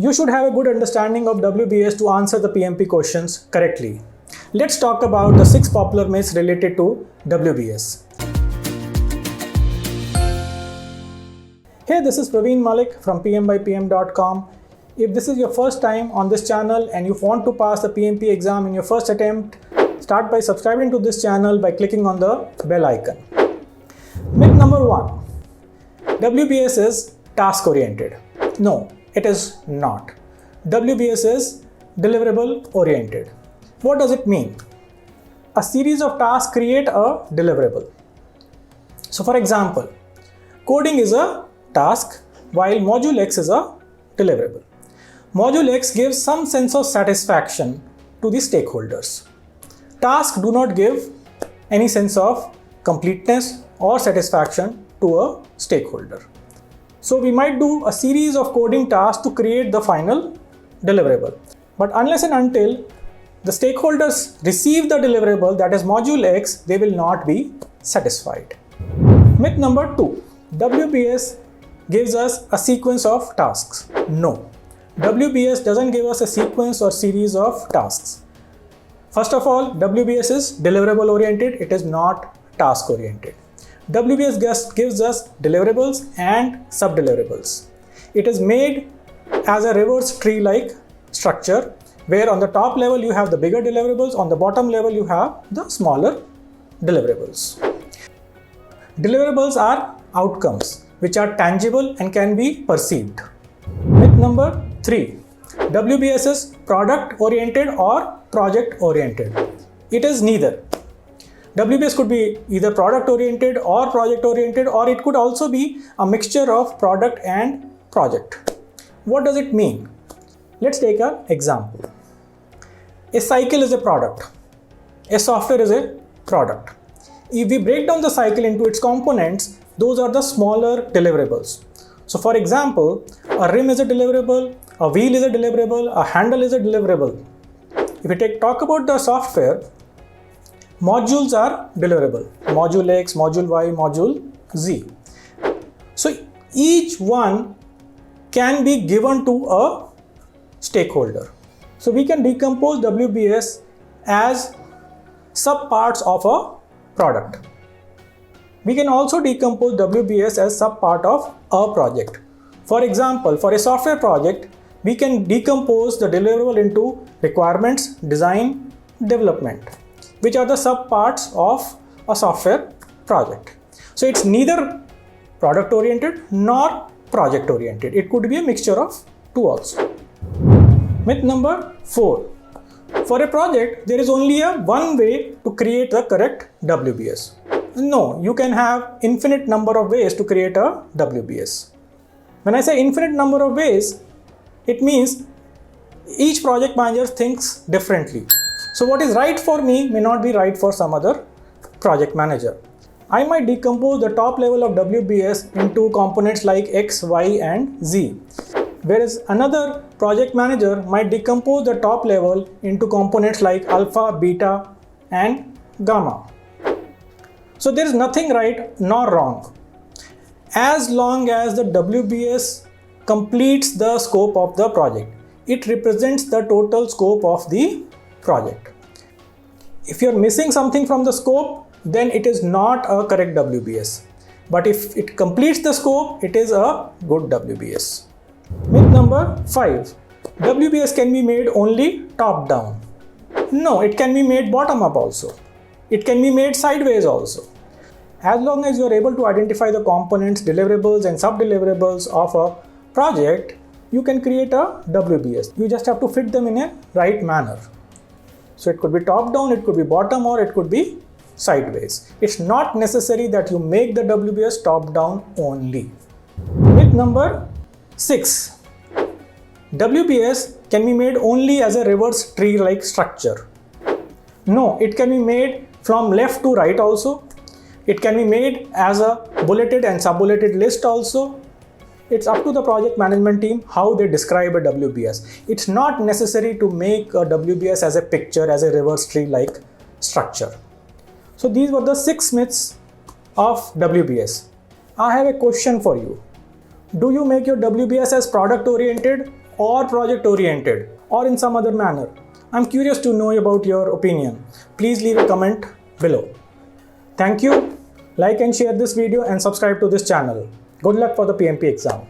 You should have a good understanding of WBS to answer the PMP questions correctly. Let's talk about the 6 popular myths related to WBS. Hey, this is Praveen Malik from PMbyPM.com. If this is your first time on this channel and you want to pass the PMP exam in your first attempt, start by subscribing to this channel by clicking on the bell icon. Myth number 1. WBS is task-oriented. No, it is not. WBS is deliverable-oriented. What does it mean? A series of tasks create a deliverable. So for example, coding is a task while Module X is a deliverable. Module X gives some sense of satisfaction to the stakeholders. Tasks do not give any sense of completeness or satisfaction to a stakeholder. So we might do a series of coding tasks to create the final deliverable. But unless and until the stakeholders receive the deliverable, that is Module X, they will not be satisfied. Myth number 2. WBS gives us a sequence of tasks. No. WBS doesn't give us a sequence or series of tasks. First of all, WBS is deliverable oriented, it is not task oriented. WBS just gives us deliverables and sub-deliverables. It is made as a reverse tree-like structure where on the top level you have the bigger deliverables, on the bottom level you have the smaller deliverables. Deliverables are outcomes which are tangible and can be perceived. Myth number 3. WBS is product oriented or project oriented. It is neither. WBS could be either product oriented or project oriented, or it could also be a mixture of product and project. What does it mean? Let's take an example. A cycle is a product. A software is a product. If we break down the cycle into its components, those are the smaller deliverables. So for example, a rim is a deliverable, a wheel is a deliverable, a handle is a deliverable. If we talk about the software, modules are deliverable. Module X, Module Y, Module Z. So each one can be given to a stakeholder. So we can decompose WBS as subparts of a product. We can also decompose WBS as subpart of a project. For example, for a software project, we can decompose the deliverable into requirements, design, development, which are the subparts of a software project. So it's neither product oriented nor project oriented. It could be a mixture of two also. Myth number 4. For a project, there is only one way to create the correct WBS. No, you can have infinite number of ways to create a WBS. When I say infinite number of ways, it means each project manager thinks differently. So what is right for me may not be right for some other project manager. I might decompose the top level of WBS into components like X, Y, and Z. Whereas another project manager might decompose the top level into components like alpha, beta, and gamma. So there is nothing right nor wrong. As long as the WBS completes the scope of the project, it represents the total scope of the project. If you're missing something from the scope, then it is not a correct WBS. But if it completes the scope, it is a good WBS. Myth number 5. WBS can be made only top down. No, it can be made bottom up also. It can be made sideways also. As long as you are able to identify the components, deliverables and sub-deliverables of a project, you can create a WBS. You just have to fit them in a right manner. So it could be top down, it could be bottom, or it could be sideways. It's not necessary that you make the WBS top down only. Myth number 6. WBS can be made only as a reverse tree-like structure. No, it can be made from left to right also. It can be made as a bulleted and sub-bulleted list also. It's up to the project management team how they describe a WBS. It's not necessary to make a WBS as a picture, as a reverse tree-like structure. So these were the 6 myths of WBS. I have a question for you. Do you make your WBS as product oriented or project oriented, or in some other manner? I'm curious to know about your opinion. Please leave a comment below. Thank you. Like and share this video and subscribe to this channel. Good luck for the PMP exam.